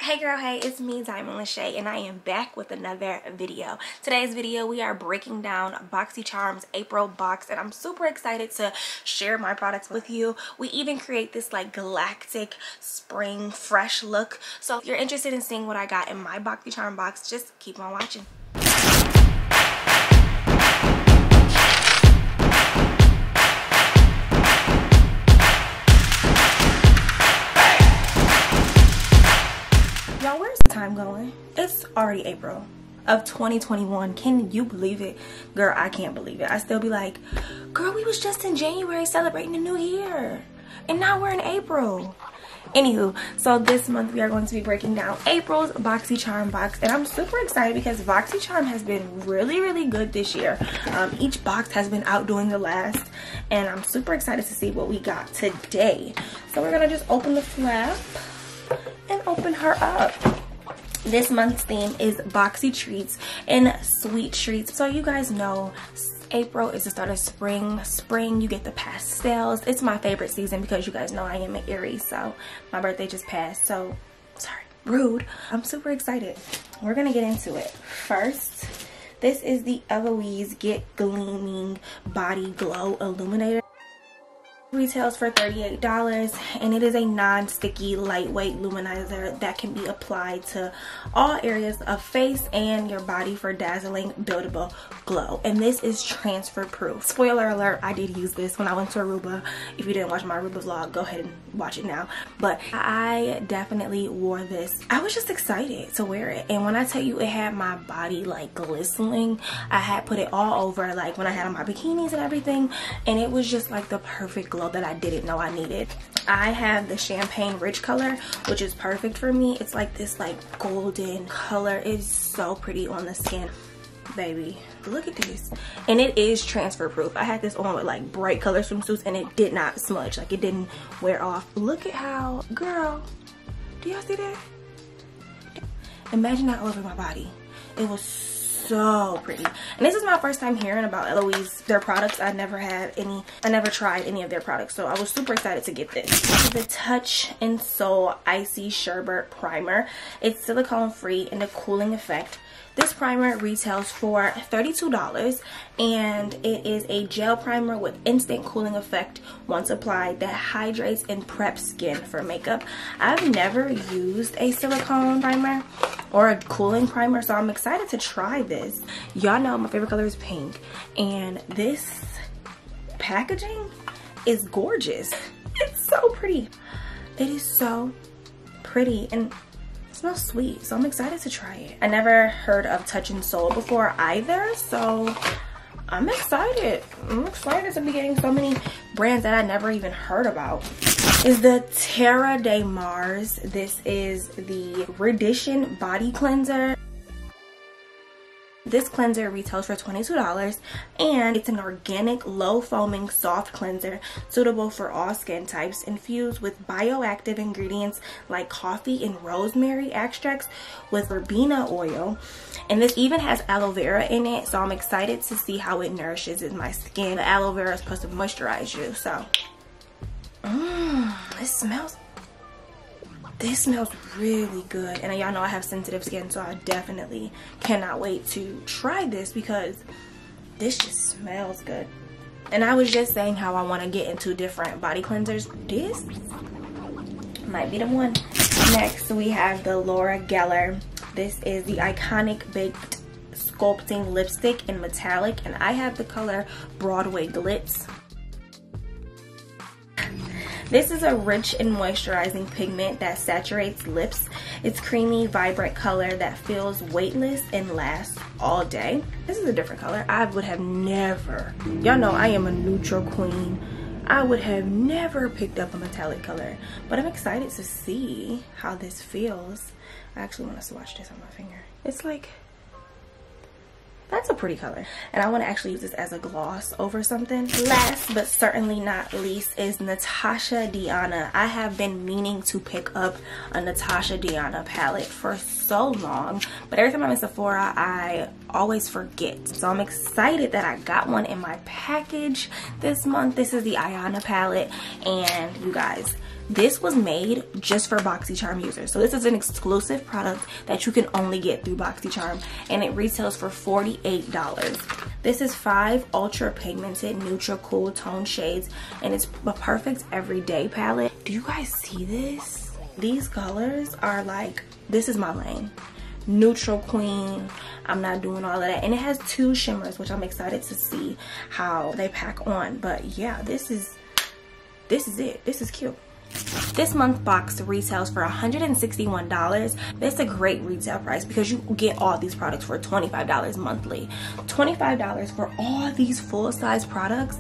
Hey girl, hey, it's me, Dymond Lachey, and I am back with another video. Today's video, we are breaking down Boxycharm's April box, and I'm super excited to share my products with you. We even create this like galactic spring fresh look. So if you're interested in seeing what I got in my Boxycharm box, just keep on watching. Y'all, where's the time going? It's already April of 2021. Can you believe it? Girl, I can't believe it. I still be like, girl, we was just in January celebrating the new year, and now we're in April. Anywho, so this month we are going to be breaking down April's Boxycharm box, and I'm super excited because Boxycharm has been really good this year. Each box has been outdoing the last, and I'm super excited to see what we got today. So we're gonna just open the flap and open her up. This month's theme is BoxyTreats and sweet treats. So you guys know April is the start of spring. Spring, you get the pastels. It's my favorite season because you guys know I am an Aries, so my birthday just passed, so sorry, rude. I'm super excited. We're gonna get into it. First, this is the Eloise Get Gleaming Body Glow Illuminator. Retails for $38, and it is a non-sticky lightweight luminizer that can be applied to all areas of face and your body for dazzling buildable glow. And this is transfer proof. Spoiler alert, I did use this when I went to Aruba. If you didn't watch my Aruba vlog, go ahead and watch it now. But I definitely wore this. I was just excited to wear it, and when I tell you it had my body like glistening, I had put it all over like when I had on my bikinis and everything, and it was just like the perfect glow that I didn't know I needed. I have the champagne rich color, which is perfect for me. It's like this like golden color. It is so pretty on the skin, baby. Look at this. And it is transfer proof. I had this on with like bright color swimsuits and it did not smudge. Like, it didn't wear off. Look at how, girl, do y'all see that? Imagine that all over my body. It was so pretty. And this is my first time hearing about Eloise, their products. I never tried any of their products, so I was super excited to get this. This is the Touch and Soul Icy Sherbet Primer. It's silicone free and a cooling effect. This primer retails for $32, and it is a gel primer with instant cooling effect once applied that hydrates and preps skin for makeup. I've never used a silicone primer or a cooling primer, so I'm excited to try this. Y'all know my favorite color is pink, and this packaging is gorgeous. It's so pretty. It is so pretty, and it smells sweet, so I'm excited to try it. I never heard of Touch and Soul before either, so I'm excited. I'm excited to be getting so many brands that I never even heard about. Is the Terra de Mars. This is the Radition Body Cleanser. This cleanser retails for $22, and it's an organic, low-foaming, soft cleanser suitable for all skin types, infused with bioactive ingredients like coffee and rosemary extracts with verbena oil. And this even has aloe vera in it, so I'm excited to see how it nourishes my skin. The aloe vera is supposed to moisturize you, so this smells really good. And y'all know I have sensitive skin, so I definitely cannot wait to try this because this just smells good. And I was just saying how I want to get into different body cleansers. This might be the one. Next, we have the Laura Geller. This is the Iconic Baked Sculpting Lipstick in Metallic, and I have the color Broadway Glitz. This is a rich and moisturizing pigment that saturates lips. It's creamy, vibrant color that feels weightless and lasts all day. This is a different color. I would have never, y'all know I am a neutral queen. I would have never picked up a metallic color, but I'm excited to see how this feels. I actually want to swatch this on my finger. It's like, that's a pretty color, and I want to actually use this as a gloss over something. Last but certainly not least is Natasha Denona. I have been meaning to pick up a Natasha Denona palette for so long, but every time I'm in Sephora I always forget, so I'm excited that I got one in my package this month. This is the Ayana palette, and you guys, This was made just for Boxycharm users. So this is an exclusive product that you can only get through Boxycharm, and it retails for $48. This is 5 ultra pigmented neutral cool tone shades, and it's a perfect everyday palette. Do you guys see this? These colors are like, this is my lane. Neutral queen. I'm not doing all of that. And it has 2 shimmers, which I'm excited to see how they pack on. But yeah, this is it. This is cute. This month box retails for $161. That's a great retail price because you get all these products for $25 monthly. $25 for all these full-size products.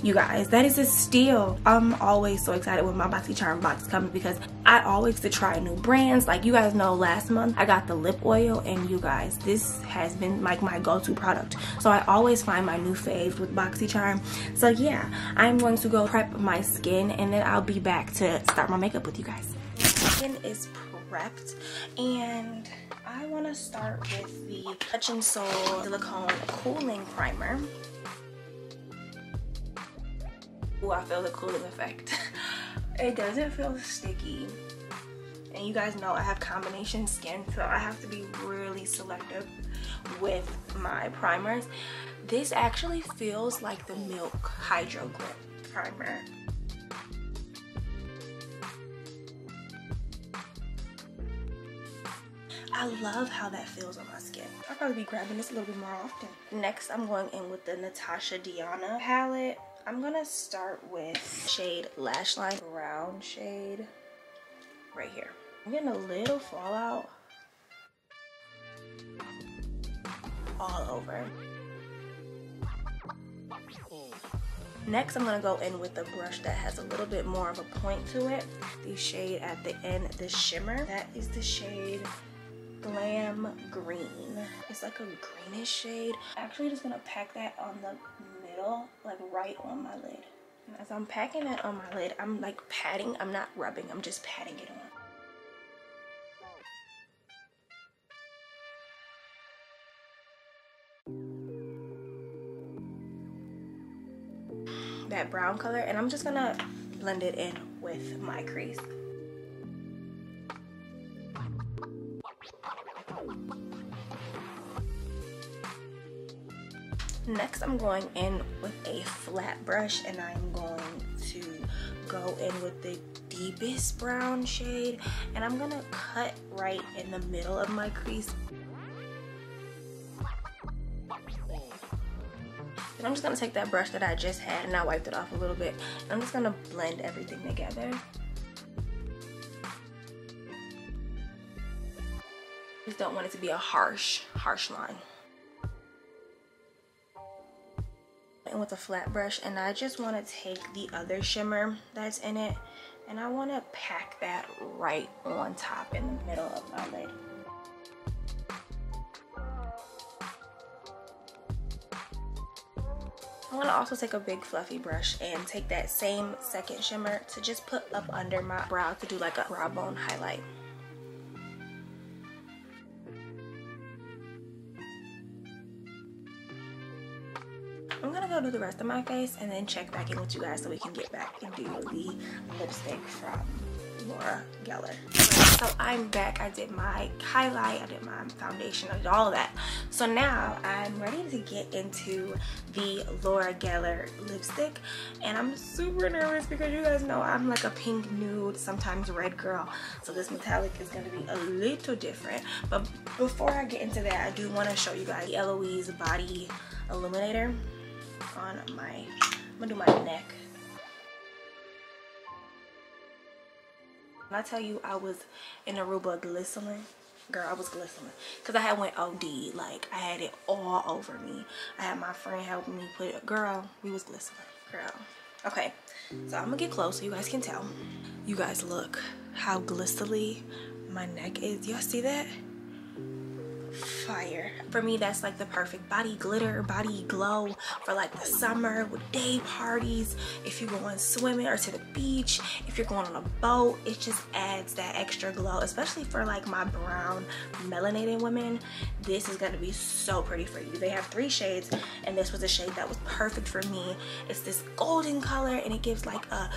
You guys, that is a steal. I'm always so excited when my Boxycharm box comes because I always get to try new brands. Like you guys know, last month I got the lip oil, and you guys, this has been like my go-to product. So I always find my new faves with Boxycharm. So yeah, I'm going to go prep my skin, and then I'll be back to start my makeup with you guys. My skin is prepped, and I want to start with the Touch and Soul Silicone Cooling Primer. Ooh, I feel the cooling effect. It doesn't feel sticky. And you guys know I have combination skin, so I have to be really selective with my primers. This actually feels like the Milk Hydro Grip Primer. I love how that feels on my skin. I'll probably be grabbing this a little bit more often. Next, I'm going in with the Natasha Denona palette. I'm gonna start with shade Lash Line, brown shade right here. I'm getting a little fallout all over. Next, I'm gonna go in with a brush that has a little bit more of a point to it. The shade at the end, the shimmer, that is the shade Glam Green. It's like a greenish shade. Actually, just gonna pack that on the middle, like right on my lid. And as I'm packing that on my lid, I'm like patting. I'm not rubbing, I'm just patting it on. That brown color, and I'm just gonna blend it in with my crease. Next, I'm going in with a flat brush, and I'm going to go in with the deepest brown shade, and I'm gonna cut right in the middle of my crease. And I'm just gonna take that brush that I just had, and I wiped it off a little bit, and I'm just gonna blend everything together. Just don't want it to be a harsh line. And with a flat brush, and I just want to take the other shimmer that's in it, and I want to pack that right on top in the middle of my lid. I want to also take a big fluffy brush and take that same second shimmer to just put up under my brow to do like a brow bone highlight. I'm gonna go do the rest of my face and then check back in with you guys so we can get back and do the lipstick from Laura Geller. So I'm back. I did my highlight, I did my foundation, I did all of that. So now I'm ready to get into the Laura Geller lipstick, and I'm super nervous because you guys know I'm like a pink nude, sometimes red girl. So this metallic is gonna be a little different. But before I get into that, I do want to show you guys the Eloise Body Illuminator on my, I'm gonna do my neck. When I tell you I was in Aruba glistening, girl, I was glistening because I had went OD. Like, I had it all over me. I had my friend helping me put it. Girl, we was glistening, girl. Okay, so I'm gonna get close so you guys can tell. You guys, look how glistery my neck is. Y'all see that? Fire. For me, that's like the perfect body glitter, body glow for like the summer with day parties, if you're going swimming or to the beach, if you're going on a boat. It just adds that extra glow, especially for like my brown melanated women. This is going to be so pretty for you. They have 3 shades, and this was a shade that was perfect for me. It's this golden color, and it gives like a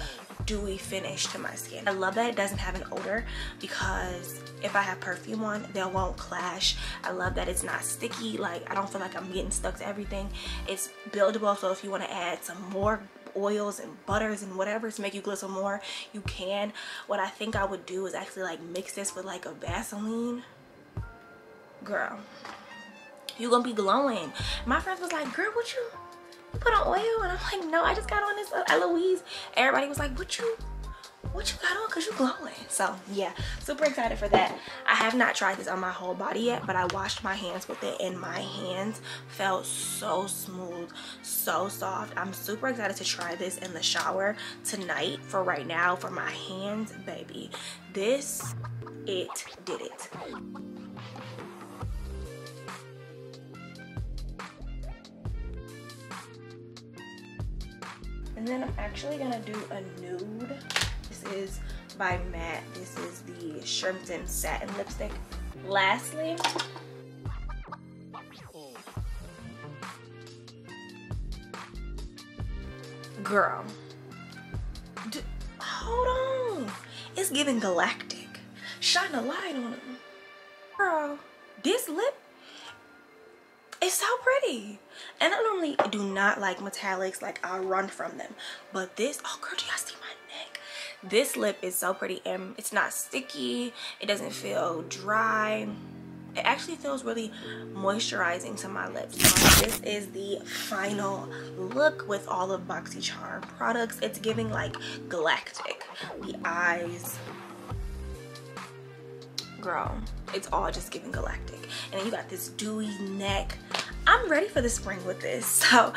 dewy finish to my skin. I love that it doesn't have an odor, because if I have perfume on, they won't clash. I love that it's not sticky. Like, I don't feel like I'm getting stuck to everything. It's buildable, so if you want to add some more oils and butters and whatever to make you glisten more, you can. What I think I would do is actually like mix this with like a Vaseline. Girl, you gonna be glowing. My friends was like, girl, what you put on oil? And I'm like, no, I just got on this Eloise. Everybody was like, what you got on, because you glowing. So yeah, super excited for that. I have not tried this on my whole body yet, but I washed my hands with it and my hands felt so smooth, so soft. I'm super excited to try this in the shower tonight. For right now, for my hands, baby, this, it did it. And then I'm actually gonna do a nude. This is by Matte. This is the Shrimpton Satin Lipstick. Lastly, girl, hold on. It's giving galactic. Shine a light on them. Girl, this lip is so pretty. And I normally do not like metallics, like I'll run from them. But this, oh girl, do y'all see my neck? This lip is so pretty, and it's not sticky. It doesn't feel dry. It actually feels really moisturizing to my lips. This is the final look with all of Boxycharm products. It's giving like galactic. The eyes, girl, it's all just giving galactic. And then you got this dewy neck. I'm ready for the spring with this. So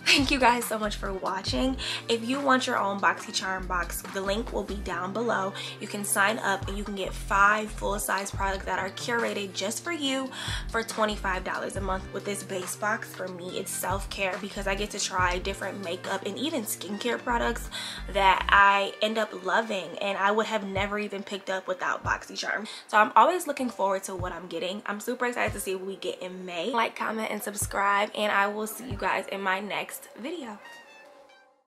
thank you guys so much for watching. If you want your own Boxycharm box, the link will be down below. You can sign up and you can get 5 full-size products that are curated just for you for $25 a month. With this base box, for me, it's self-care, because I get to try different makeup and even skincare products that I end up loving and I would have never even picked up without Boxycharm. So I'm always looking forward to what I'm getting. I'm super excited to see what we get in May. Like, comment, and subscribe, and I will see you guys in my next video.